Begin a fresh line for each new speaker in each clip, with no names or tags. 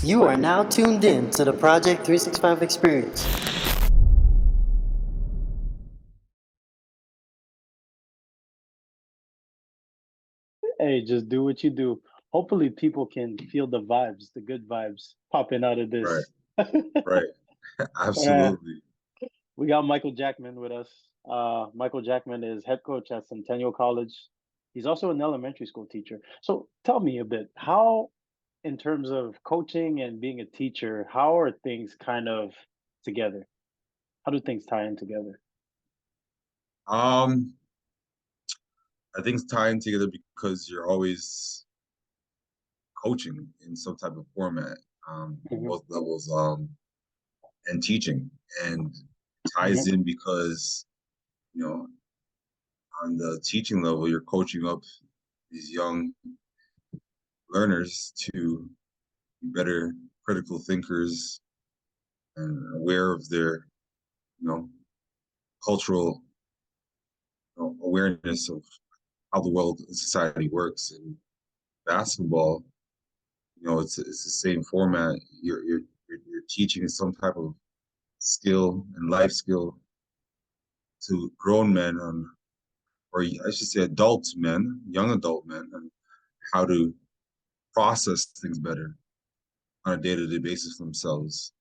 You are now tuned in to the Project 365 experience.
Hey, just do what you do. Hopefully, people can feel the vibes, the good vibes popping out of
Right,
this.
right.
Uh,
Absolutely.
we got Michael Jackman with us. Michael Jackman is head coach at Centennial College. He's also an elementary school teacher. So tell me a bit, how, in terms of coaching and being a teacher, how are things kind of together? How do things tie in together?
Um, I think it's tying together because you're always coaching in some type of format, on
Hmm.
both levels, and teaching. And ties
Hmm.
in because, you know, on the teaching level, you're coaching up these young learners to be better critical thinkers and aware of their, you know, cultural, awareness of how the world and society works. And basketball, it's the same format. You're teaching some type of skill and life skill to grown men on, or I should say adult men, young adult men, on how to process things better on a day-to-day basis themselves,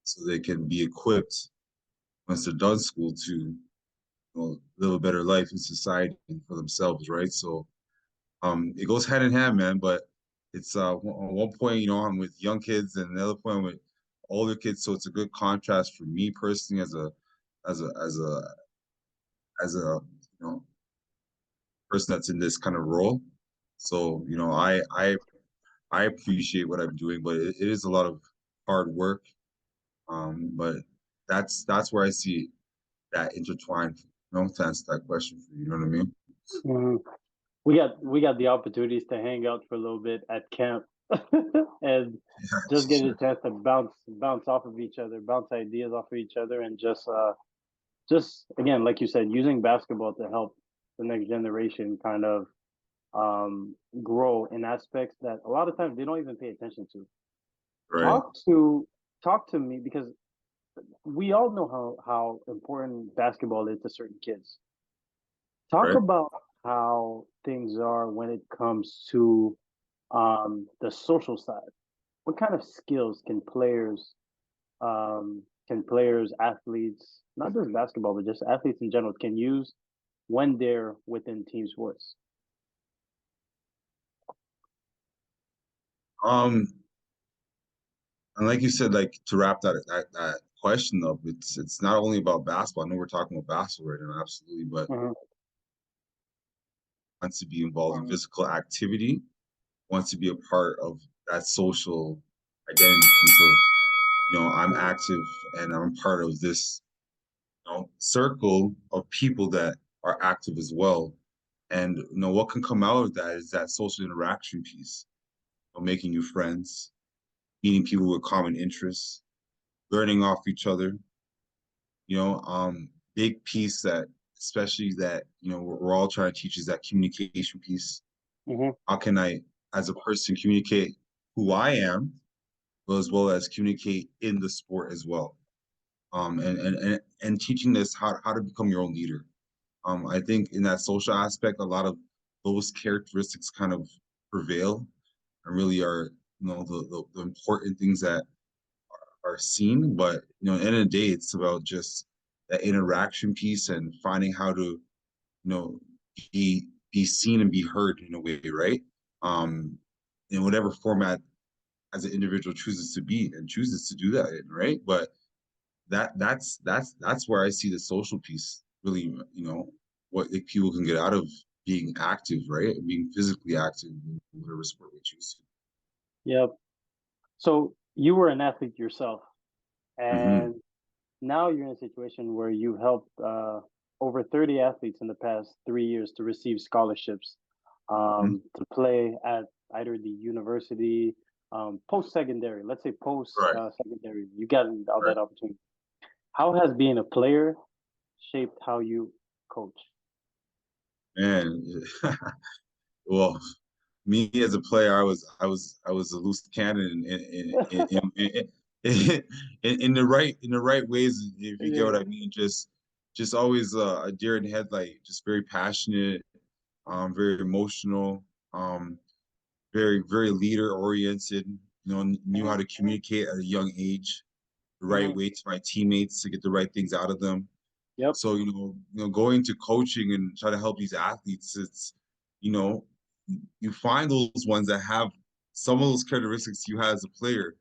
so they can be equipped once they're done school to, live a better life in society and for themselves, right? So it goes hand in hand, man. But it's on one point, I'm with young kids, and the other point I'm with older kids. So it's a good contrast for me personally as a as a as a as a person that's in this kind of role. So I appreciate what I'm doing, but it is a lot of hard work. But that's where I see that intertwined. To answer that question for you, you know what I mean?
Hmm. We got the opportunities to hang out for a little bit at camp and
Yeah,
just get a
sure.
chance to bounce off of each other, bounce ideas off of each other, and just again, like you said, using basketball to help the next generation kind of grow in aspects that a lot of times they don't even pay attention to.
Right,
Talk to me, because we all know how important basketball is to certain kids. Talk
right.
about how things are when it comes to the social side. What kind of skills can players, athletes, not just basketball, but just athletes in general, can use when they're within team sports?
Um, And like you said, like to wrap that question up, it's not only about basketball. I know we're talking about basketball right now, absolutely, but
Hmm.
wants to be involved in physical activity, wants to be a part of that social identity piece of, I'm active and I'm part of this, circle of people that are active as well. And what can come out of that is that social interaction piece, making new friends, meeting people with common interests, learning off each other. Big piece that, especially that, we're all trying to teach is that communication piece.
Hmm.
How can I, as a person, communicate who I am, but as well as communicate in the sport as well? And teaching this how to become your own leader. I think in that social aspect, a lot of those characteristics kind of prevail and really are, the important things that are seen. But at the end of the day, it's about just that interaction piece and finding how to, be seen and be heard in a way, right? Um, in whatever format as an individual chooses to be and chooses to do that in, right? But that's where I see the social piece really, what people can get out of being active, right? And being physically active in whatever sport we choose
Yep. So you were an athlete yourself,
to. Hmm.
and now you're in a situation where you helped over 30 athletes in the past 3 years to receive scholarships
Hmm.
to play at either the university, post secondary, let's say post
Right,
secondary. You got all
right.
that opportunity. How has being a player shaped how you coach?
And well, me as a player, I was a loose cannon in the right ways, if you get what
Yeah.
I mean. Just always a deer in the headlight, just very passionate, very emotional, um, very leader oriented. Knew how
Hmm.
to communicate at a young age, the right
Hmm.
way to my teammates to get the right things out of them.
Yep.
So, going to coaching and try to help these athletes, you know, you find those ones that have some of those characteristics you had as a player,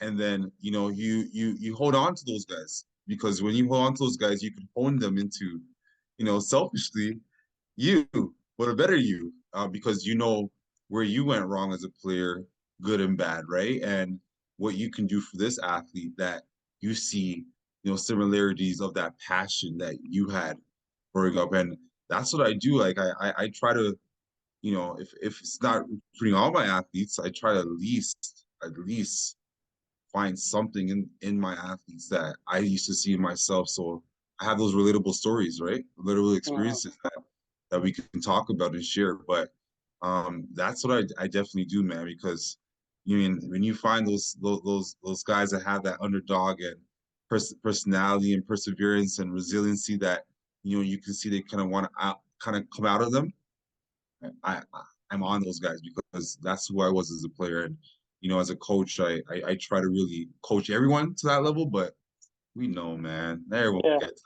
and then you hold on to those guys, because when you hold on to those guys, you can hone them into, selfishly you, but a better you, because you know where you went wrong as a player, good and bad, right? And what you can do for this athlete that you see, similarities of that passion that you had growing up. And that's what I do. Like I try to, if it's not recruiting all my athletes, I try to at least find something in my athletes that I used to see in myself. So I have those relatable stories, right? Relatable
Hmm.
experiences that we can talk about and share. But that's what I definitely do, man, because when you find those guys that have that underdog and personality and perseverance and resiliency that you can see they kind of want to kind of come out of them. I'm on those guys because that's who I was as a player. And as a coach, I try to really coach everyone to that level. But we know, man, everyone
Yeah.
gets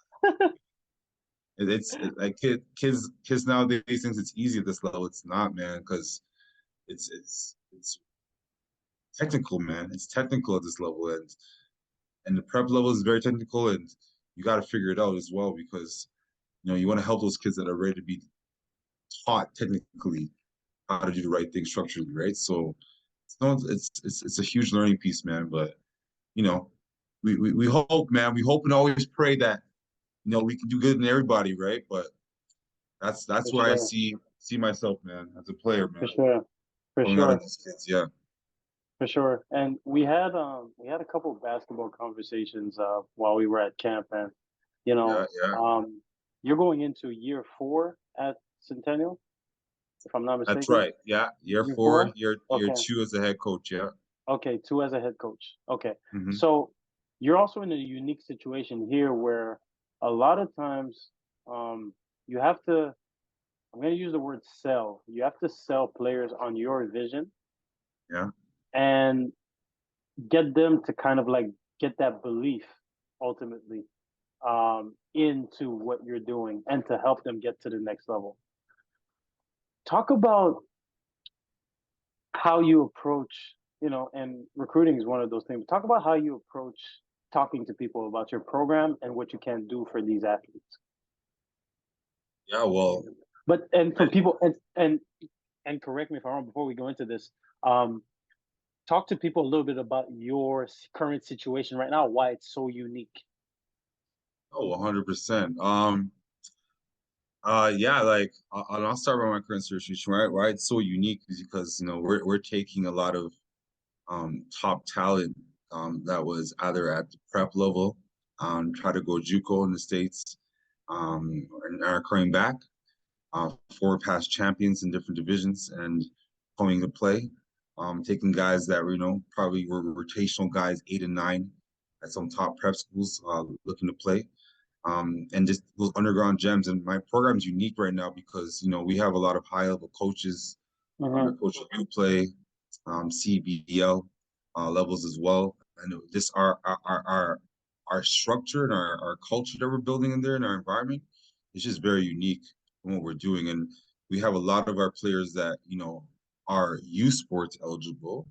like kids nowadays think it's easy at this level. It's not, man, because it's technical, man. It's technical at this level, and the prep level is very technical, and you got to figure it out as well, because you want to help those kids that are ready to be taught technically how to do the right thing structurally, right? So it's a huge learning piece, man. But you know, we hope, man. We hope and always pray that we can do good in everybody, right? But
For
that's where I
sure.
see myself, man, as a player,
For
man,
sure. For
coming out of
sure.
these kids. Yeah,
For sure. And we had a couple of basketball conversations while we were at camp, and you
yeah,
know,
yeah.
you're going into year 4 at Centennial, if I'm not
That's
mistaken.
right. Yeah, year
Year
four,
4?
year
Okay.
two as a head coach. Yeah.
Okay, 2 as a head coach. Okay.
Hmm.
So you're also in a unique situation here where a lot of times you have to, I'm going to use the word sell. You have to sell players on your vision
Yeah.
and get them to kind of like get that belief ultimately into what you're doing and to help them get to the next level. Talk about how you approach, and recruiting is one of those things. Talk about how you approach talking to people about your program and what you can do for these athletes.
Yeah. Well,
But and for
I,
people and correct me if I'm wrong before we go into this. Um, Talk to people a little bit about your current situation right now, why it's so unique.
oh, 100%. Yeah, like I'll start with my current situation. Right, why it's so unique is because we're taking a lot of top talent that was either at the prep level, try to go JUCO in the States, and are coming back, four past champions in different divisions and coming to play. Taking guys that probably were rotational guys, 8 and 9 at some top prep schools, looking to play. And just those underground gems. And my program's unique right now because we have a lot of high level coaches,
Hmm.
coach U play, CBL levels as well. And this our structure and our culture that we're building in there in our environment is just very unique in what we're doing. And we have a lot of our players that are U Sports eligible,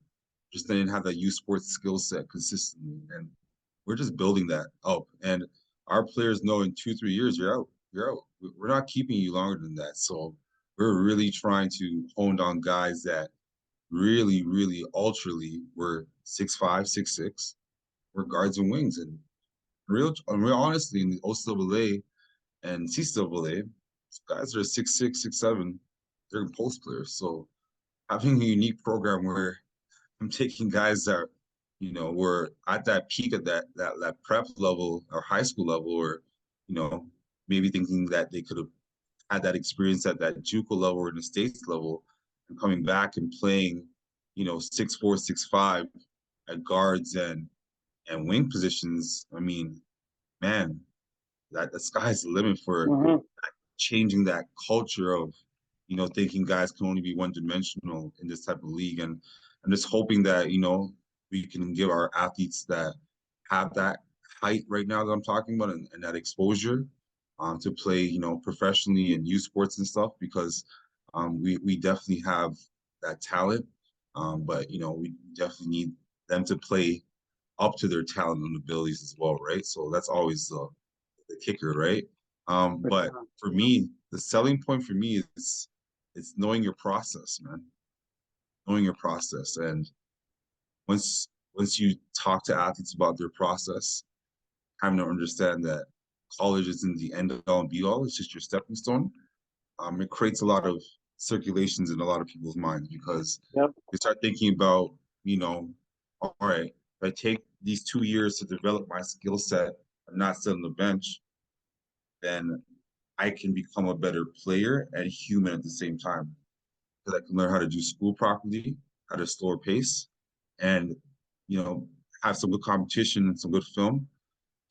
just didn't have that U Sports skill set consistently. And we're just building that up. And our players know in 2-3 years you're out. You're out. We're not keeping you longer than that. So we're really trying to hone down guys that really, really ultrally were 6'5", 6'6", were guards and wings. And real honestly, in the OCAA and CCAA, guys that are 6'6", 6'7", they're post players. So having a unique program where I'm taking guys that were at that peak of that prep level or high school level, or you know maybe thinking that they could have had that experience at that JUCO level or in the States level, and coming back and playing, 6'4", 6'5" at guards and wing positions. I mean, man, that the sky's the limit for
Hmm.
changing that culture of, thinking guys can only be one dimensional in this type of league. And I'm just hoping that, we can give our athletes that have that height right now that I'm talking about, and that exposure to play, professionally in youth sports and stuff, because we definitely have that talent. But, we definitely need them to play up to their talent and abilities as well, right? So that's always the kicker, right?
For
But
sure.
for me, the selling point for me is it's knowing your process, man. Knowing your process. And once you talk to athletes about their process, having to understand that college isn't the end all and be all, it's just your stepping stone. It creates a lot of circulations in a lot of people's minds, because
Yep.
they start thinking about, all right, if I take these 2 years to develop my skill set, I'm not sitting on the bench, then I can become a better player and human at the same time. Because I can learn how to do school properly at a slower pace, and you know have some good competition and some good film.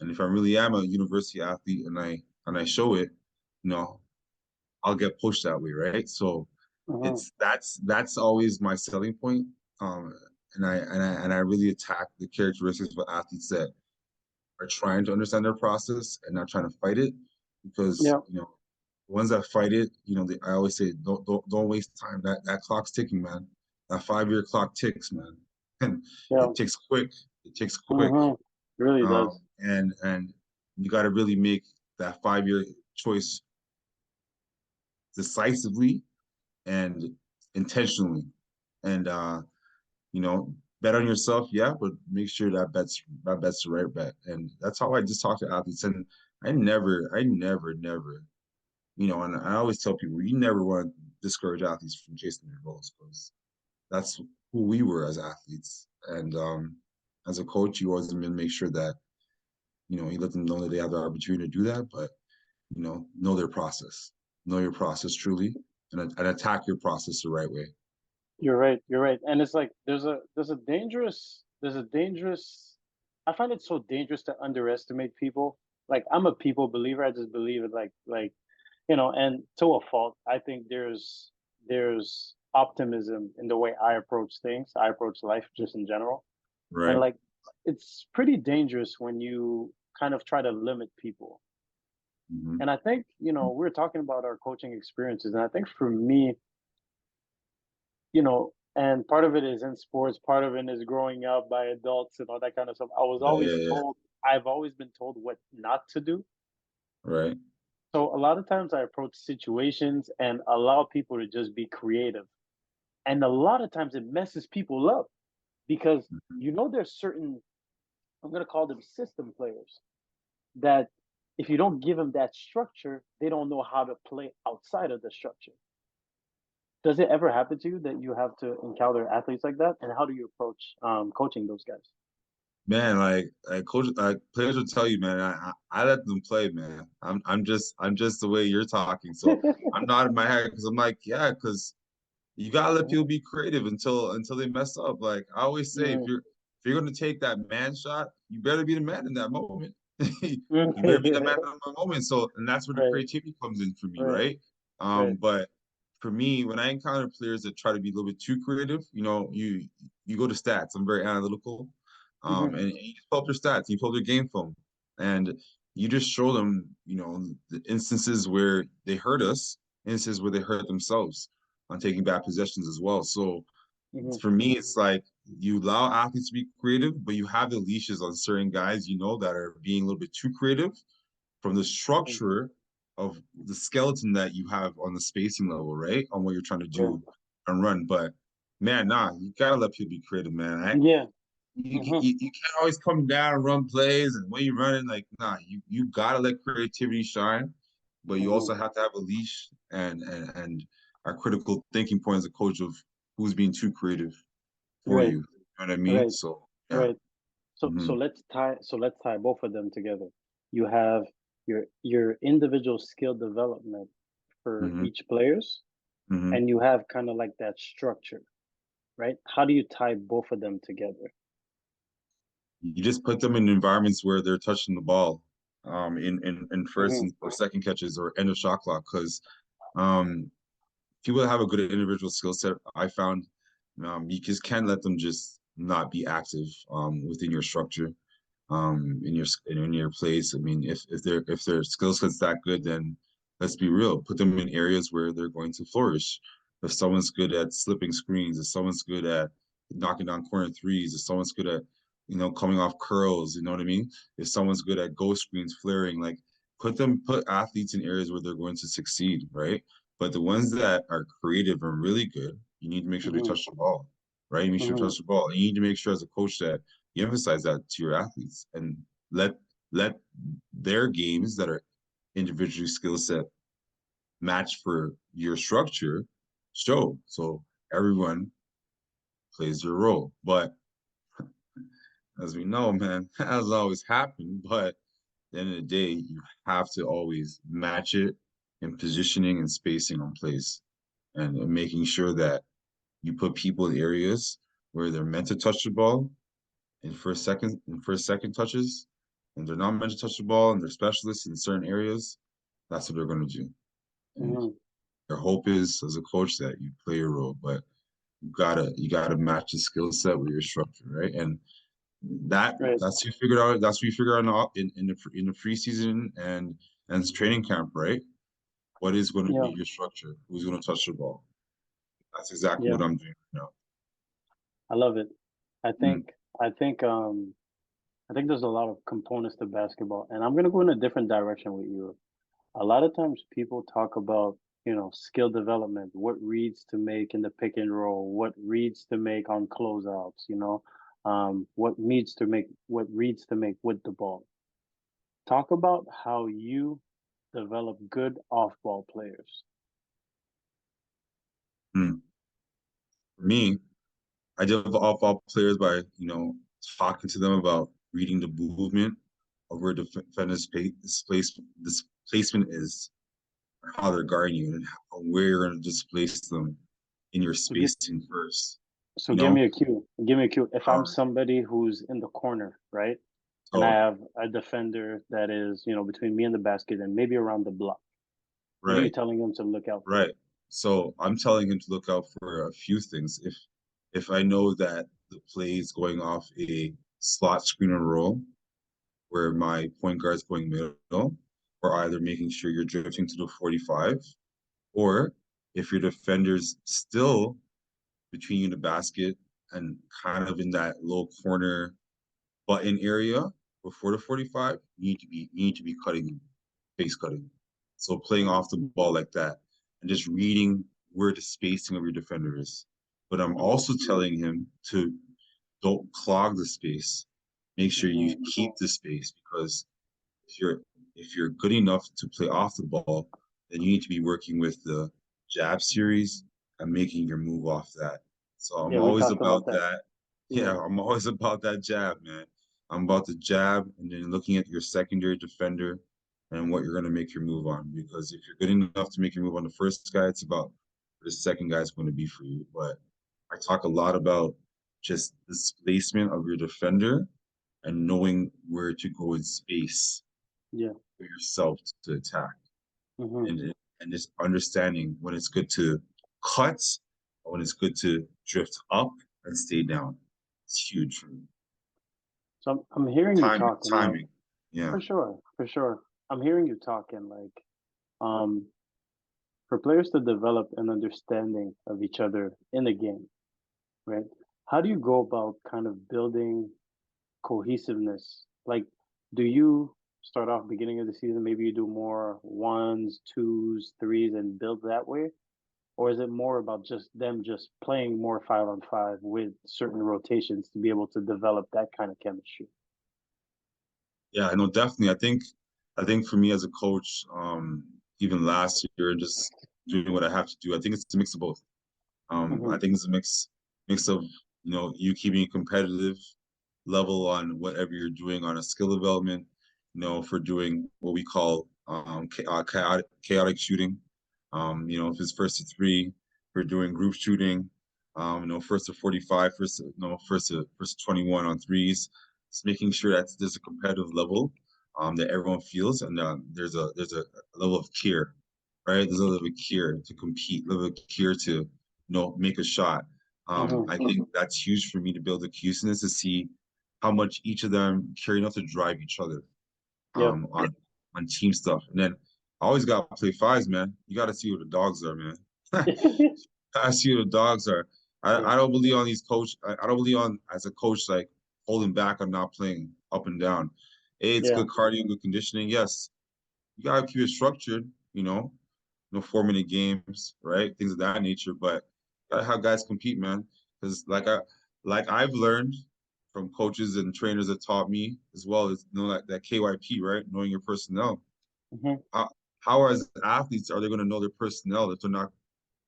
And if I really am a university athlete and I show it, you know, I'll get pushed that way, right? So
Hmm.
that's always my selling point. Um, and I really attack the characteristics of athletes that are trying to understand their process and not trying to fight it, because
Yeah.
the ones that fight it, I always say don't waste time. That clock's ticking, man. That 5-year clock ticks, man, and
Yeah.
it ticks quick. It ticks quick.
Hmm. Really does.
And you got to really make that 5-year choice decisively and intentionally, and bet on yourself, yeah, but make sure that bet's the right bet. And that's how I just talk to athletes. And I never, and I always tell people, you never want to discourage athletes from chasing their goals, because that's who we were as athletes. And as a coach, you always make sure that you let them know that they have the opportunity to do that, but know their process, know your process truly, and attack your process the right way.
You're right. You're right. And it's like there's a dangerous. I find it so dangerous to underestimate people. Like I'm a people believer. I just believe it. And to a fault. I think there's optimism in the way I approach things. I approach life just in general, and
Right.
like it's pretty dangerous when you kind of try to limit people.
Mm-hmm.
And I think we're talking about our coaching experiences, and I think for me, and part of it is in sports, part of it is growing up by adults and all that kind of stuff.
Yeah, yeah, yeah.
I've always been told what not to do.
Right.
So a lot of times I approach situations and allow people to just be creative. And a lot of times it messes people up because there's certain, I'm going to call them system players, that if you don't give them that structure, they don't know how to play outside of the structure. Does it ever happen to you that you have to encounter athletes like that? And how do you approach coaching those guys?
Man, like coach, players will tell you, man. I let them play, man. I'm just the way you're talking, so I'm not in my head, because I'm like, yeah, because you gotta let people be creative until they mess up. Like I always say, if
Mhm.
you're gonna take that man shot, you better be the man in that moment. You better be the man
Mhm.
in that moment. So, and that's where the
Right,
creativity comes in for me,
right,
right?
right.
But for me, when I encounter players that try to be a little bit too creative, you go to stats. I'm very analytical,
Mhm.
and you just pull up their stats, you pull up their game film, and you just show them, the instances where they hurt us, instances where they hurt themselves on taking back possessions as well. So
Mhm.
for me, it's like you allow athletes to be creative, but you have the leashes on certain guys, that are being a little bit too creative from the
Mhm.
structure of the skeleton that you have on the spacing level, right? On what you're trying to
Yeah.
do and run. But man, nah, you gotta let people be creative, man.
Yeah.
You can't always come down and run plays, and when you're running, like, nah, you gotta let creativity shine, but you
Mhm.
also have to have a leash and our critical thinking point as a coach of who's being too creative for
Right,
you. You know what I mean?
right,
So yeah.
right. So let's tie both of them together. You have your individual skill development for
Hmm.
each players,
Hmm.
and you have kind of like that structure, right? How do you tie both of them together?
You just put them in environments where they're touching the ball, in first
Hmm.
and or second catches or end of shot clock, because um, people that have a good individual skill set, I found, you just can't let them just not be active within your structure, in your place. I mean, if their skill set's that good, then let's be real, put them in areas where they're going to flourish. If someone's good at slipping screens, if someone's good at knocking down corner threes, if someone's good at coming off curls, you know what I mean? If someone's good at ghost screens, flaring, like put athletes in areas where they're going to succeed, right? But the ones that are creative and really good, you need to make sure they
Hmm.
touch the ball, right? You make sure they
Hmm.
touch the ball. And you need to make sure as a coach that you emphasize that to your athletes and let let their games that are individually skill set match for your structure show. So everyone plays their role. But as we know, man, that has always happened. But at the end of the day, you have to always match it in positioning and spacing on plays and making sure that you put people in areas where they're meant to touch the ball in first second touches, and they're not meant to touch the ball and they're specialists in certain areas. That's what they're going to do. And
Hmm.
their hope is as a coach that you play your role, but you gotta match the skill set with your structure, right? And
Right.
that's what you figure out in the preseason and training camp, right? What is going to be
Yeah.
your structure? Who's going to touch the ball? That's exactly
Yeah.
what I'm doing now.
I love it. I
Mm,
think I think I think there's a lot of components to basketball, and I'm gonna go in a different direction with you. A lot of times people talk about, skill development, what reads to make in the pick and roll, what reads to make on closeouts, what reads to make with the ball. Talk about how you develop good off-ball players.
mm. For me, I develop all players by, talking to them about reading the movement of where defenders displacement is, how they're guarding you, and where you're going to displace them in your
So give
spacing first.
so
You
give
know,
me a cue. Give me a cue. If I'm
um,
somebody who's in the corner, right? And I
so
have a defender that is, between me and the basket and maybe around the block. What are you
right,
telling him to look out for?
right. So I'm telling him to look out for a few things. If I know that the play is going off a slot screen and roll, where my point guard is going middle, or either making sure you're drifting to the 45, or if your defender's still between you and the basket and kind of in that low corner button area before the 45, you need to be cutting, face cutting. So playing
Hmm.
off the ball like that and just reading where the spacing of your defender is. But I'm
Hmm.
also telling him to don't clog the space. Make sure you
Hmm.
keep the space because if you're if you're good enough to play off the ball, then you need to be working with the jab series and making your move off that. So I'm
Yeah, we
always
talked about
about
that.
that.
Yeah.
Yeah, I'm always about that jab, man. I'm about the jab and then looking at your secondary defender and what you're going to make your move on. Because if you're good enough to make your move on the first guy, it's about the second guy is going to be for you. But I talk a lot about just displacement of your defender and knowing where to go in space
Yeah.
for yourself to attack
Hmm.
and just understanding when it's good to cut or when it's good to drift up and stay down. It's huge for me.
So I'm hearing you talking like,
Timing. Yeah.
for sure, for sure. I'm hearing you talking like, um, for players to develop an understanding of each other in the game, right? How do you go about kind of building cohesiveness? Like, do you start off beginning of the season, maybe you do more ones, twos, threes, and build that way? Or is it more about just them just playing more 5-on-5 with certain rotations to be able to develop that kind of chemistry?
Yeah, I know definitely. I think for me as a coach, even last year and just doing what I have to do, I think it's a mix of both. I
Hmm.
think it's a mix of you keeping a competitive level on whatever you're doing on a skill development, for doing what we call chaotic shooting. If it's first to three, we're doing group shooting. First to 45, first to 21 on threes. Just making sure that there's a competitive level that everyone feels, and there's a level of care, right? There's a level of care to compete, level of care to make a shot. I think that's huge for me to build a cohesiveness to see how much each of them care enough to drive each other
Yeah.
on team stuff. And then I always got to play fives, man. You got to see what the dogs are, man. I see what the dogs are. I don't believe on these coach. I don't believe on as a coach like holding back on not playing up and down. Hey, it's good cardio, good conditioning. Yes, you gotta keep it structured. No 4-minute games, right? Things of that nature. But gotta have guys compete, man. Because I've learned from coaches and trainers that taught me as well as that KYP, right? Knowing your personnel. How as athletes are they going to know their personnel if they're not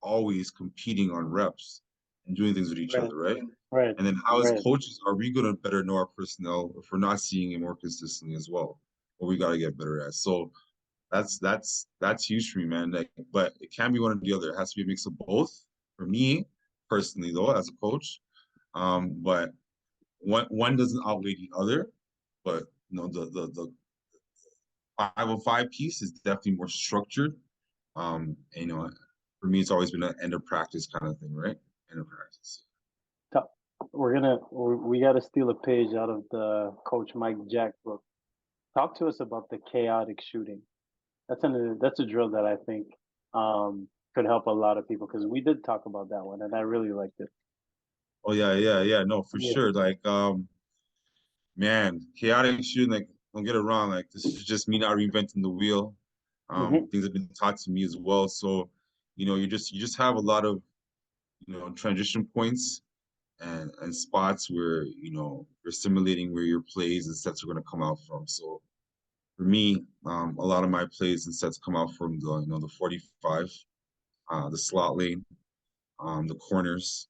always competing on reps and doing things with each other, right?
Right.
And then how as coaches are we going to better know our personnel if we're not seeing it more consistently as well? What we got to get better at. So that's huge for me, man. But it can't be one or the other. It has to be a mix of both. For me personally, though, as a coach, but one doesn't outweigh the other. But the 505 piece is definitely more structured. For me, it's always been an end of practice kind of thing, right? End of practice.
We got to steal a page out of the Coach Mike Jack book. Talk to us about the chaotic shooting. That's a drill that I think could help a lot of people because we did talk about that one and I really liked it.
Oh yeah. No, for sure. Man, chaotic shooting. Like, don't get it wrong. Like, this is just me not reinventing the wheel. Things have been taught to me as well. So, you just have a lot of transition points and spots where you're simulating where your plays and sets are going to come out from. So for me, a lot of my plays and sets come out from the 45, the slot lane, the corners,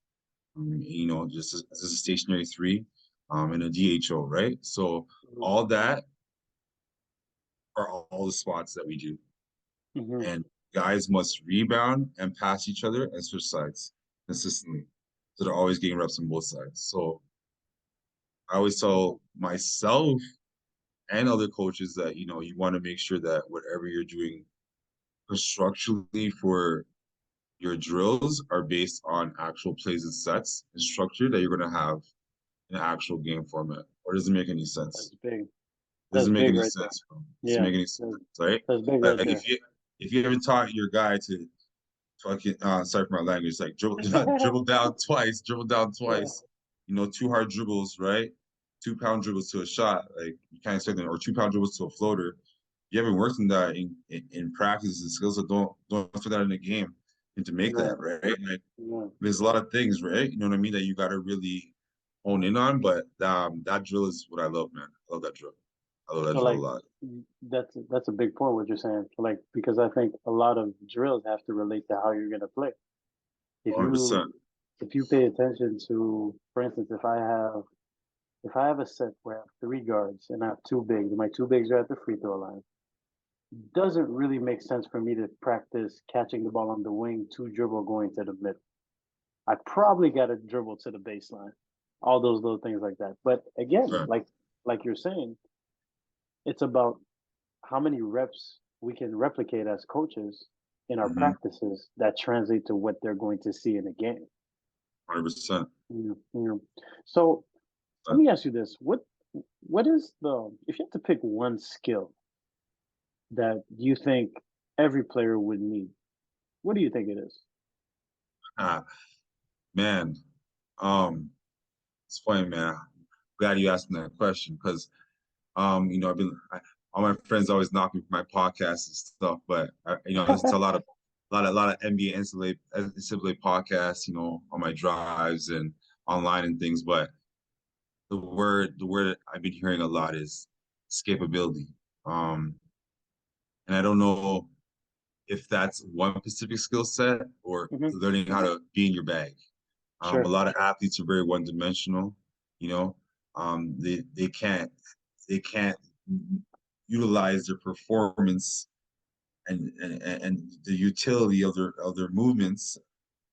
just as a stationary three, and a DHO, right? So all that are all the spots that we do. And guys must rebound and pass each other and switch sides consistently. So they're always getting reps on both sides. So I always tell myself and other coaches that, you want to make sure that whatever you're doing structurally for your drills are based on actual plays and sets and structure that you're going to have in an actual game format. Or does it make any sense?
That's big.
Doesn't make any
right
sense.
Doesn't
make any sense, right?
That's big
Like
right there.
if you ever taught your guy to fucking sorry for my language, like dribble down twice, two hard dribbles, right? 2-pound dribbles to a shot, like you can't expect them, or 2-pound dribbles to a floater. You haven't worked in that in practice and skills, so don't put that in the game and to make that, right? Like there's a lot of things, right? You know what I mean, that you gotta really hone in on. But that drill is what I love, man. I love that drill. I love that
So
drill a
like
lot.
that's a big point what you're saying. Like because I think a lot of drills have to relate to how you're gonna play. If
100%.
you pay attention to, for instance, if I have a set where I have three guards and I have two bigs, and my two bigs are at the free throw line, doesn't really make sense for me to practice catching the ball on the wing, two dribble going to the middle. I probably got to dribble to the baseline, all those little things like that. But again,
Right.
like you're saying, it's about how many reps we can replicate as coaches in our practices that translate to what they're going to see in a game.
100%.
So let me ask you this: what is the, if you have to pick one skill that you think every player would need, what do you think it is?
Man, it's funny, man. Glad you asked me that question because, all my friends always knock me for my podcast and stuff, but I listen to a lot of NBA NCAA podcasts, on my drives and online and things. But the word I've been hearing a lot is escapability. And I don't know if that's one specific skill set or learning how to be in your bag. A lot of athletes are very one-dimensional. They can't utilize their performance and the utility of their movements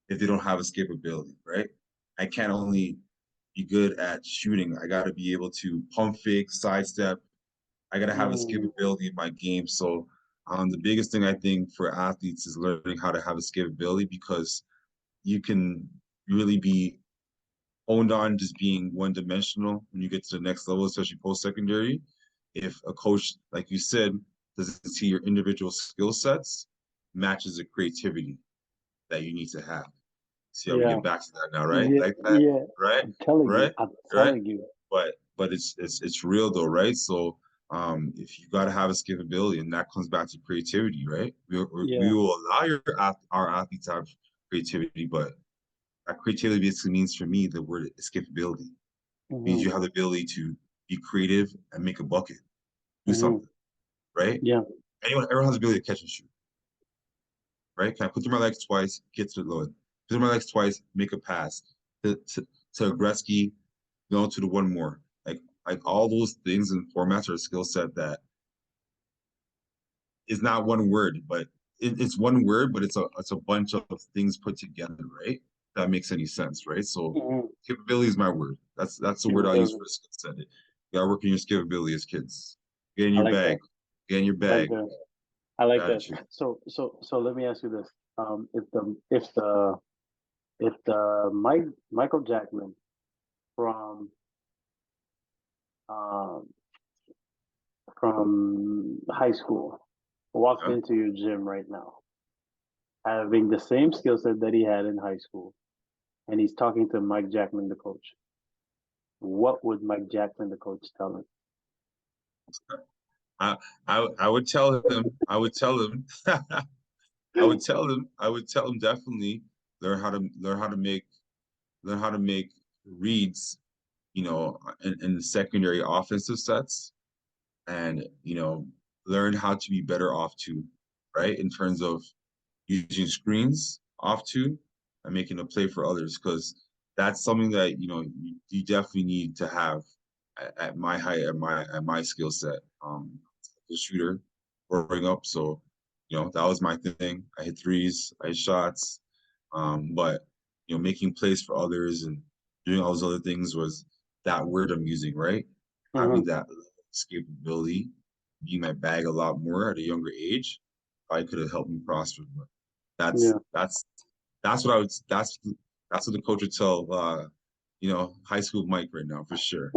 if they don't have escapability, right? I can't only be good at shooting. I got to be able to pump fake, sidestep. I got to have
Mm,
escapability in my game. So the biggest thing I think for athletes is learning how to have escapability, because you can really be owned on just being one dimensional when you get to the next level, especially post secondary. If a coach, like you said, doesn't see your individual skill sets, matches the creativity that you need to have. See how we
yeah,
get back to that now, right?
yeah,
Like that,
yeah.
right?
I'm telling you,
Right?
I'm
Right?
telling you.
But it's real though, right? So if you got to have a skippability, and that comes back to creativity, right? We
Yeah.
will allow our athletes to have creativity, but that creativity basically means, for me, the word escapability means
Hmm.
you have the ability to be creative and make a bucket, do
Hmm.
something, right?
Yeah.
Everyone has the ability to catch and shoot, right? Can I put through my legs twice, get to the load? Put through my legs twice, make a pass to Gretzky, to the one more. Like all those things and formats are a skill set that is not one word, but it's one word, but it's a bunch of things put together, right? That makes any sense, right? So
Hmm.
capability is my word. That's the word I'll use for a skill set. You gotta work on your capability as kids. Get in
I
your
like that.
bag. Get in your
I like
bag.
that. I like that.
Gratitude.
So let me ask you this. If the Michael Jackman from um from high school walked
Yeah.
into your gym right now, having the same skill set that he had in high school, and he's talking to Mike Jackman, the coach, what would Mike Jackman, the coach, tell him?
I, I would tell him, I would tell him definitely learn how to make reads, in the secondary offensive sets, and learn how to be better off two, right? In terms of using screens off two and making a play for others, because that's something that you definitely need to have at my height, at my skill set. The shooter growing up, so that was my thing. I hit threes, I hit shots, but making plays for others and doing all those other things was that word I'm using, right?
Hmm.
Having that escapability, being my bag a lot more at a younger age, probably could have helped me prosper. But that's
Yeah.
that's that's what I would that's what the coach would tell high school Mike right now for sure.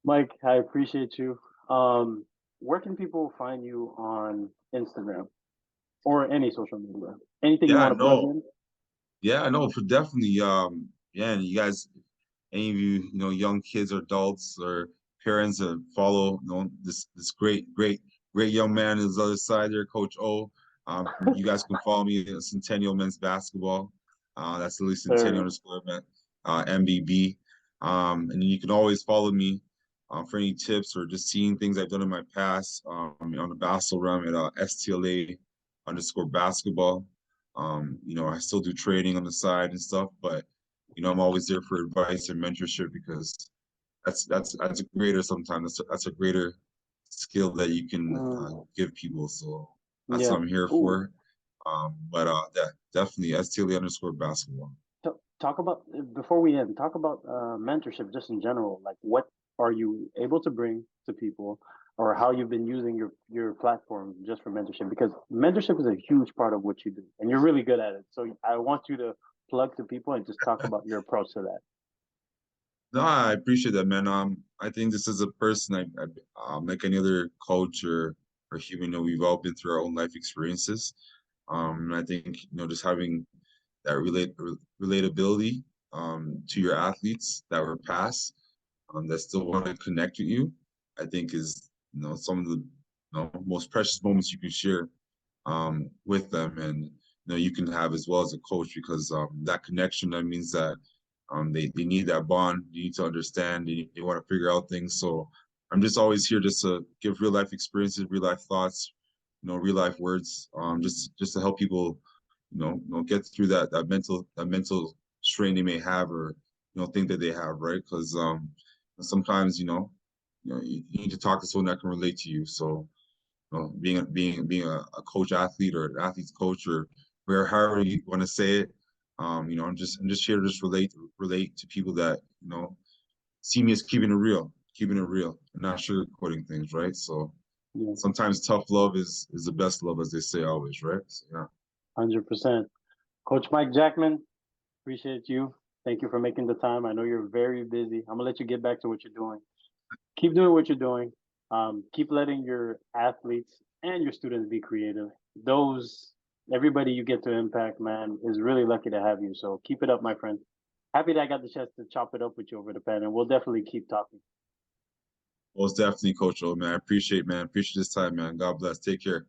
Mike, I appreciate you. Where can people find you on Instagram or any social media? Anything you
Yeah,
want to plug
no,
in?
yeah, no, for definitely. Yeah, and you guys, any of you, young kids or adults or parents that follow, this great young man on the other side there, Coach O. You guys can follow me at Centennial Men's Basketball. That's at least Centennial
Sir.
underscore men, MBB. And you can always follow me for any tips or just seeing things I've done in my past on the basketball realm at STLA underscore basketball. I still do training on the side and stuff, but I'm always there for advice and mentorship, because that's a greater sometimes that's a greater skill that you can
Mm,
give people. So that's
yeah.
what I'm here
Ooh.
for. But yeah, definitely STLA underscore basketball.
Talk about before we end. Talk about mentorship just in general. Like, what are you able to bring to people, or how you've been using your platform just for mentorship? Because mentorship is a huge part of what you do, and you're really good at it. So I want you to plug to people and just talk about your approach to that.
No, I appreciate that, man. I think this is a person, like any other coach or human, we've all been through our own life experiences. And I think just having that relatability to your athletes that were past, that still want to connect with you, I think is some of the most precious moments you can share with them, and you can have as well as a coach, because that connection, that means that they need that bond. You need to understand. They want to figure out things. So I'm just always here just to give real life experiences, real life thoughts, real life words, just to help people, get through that mental strain they may have, or think that they have, right? Because sometimes you need to talk to someone that can relate to you. So being a coach athlete or an athlete's coach or where however you want to say it. I'm just here to just relate to people that see me as keeping it real, and not sugarcoating things, right? So
Yeah,
sometimes tough love is the best love, as they say always, right? So, yeah.
100%. Coach Mike Jackman, appreciate you. Thank you for making the time. I know you're very busy. I'm gonna let you get back to what you're doing. Keep doing what you're doing. Keep letting your athletes and your students be creative. Those Everybody you get to impact, man, is really lucky to have you. So keep it up, my friend. Happy that I got the chance to chop it up with you over the pen, and we'll definitely keep talking.
Most definitely, Coach O, man. I appreciate, man. Appreciate this time, man. God bless. Take care.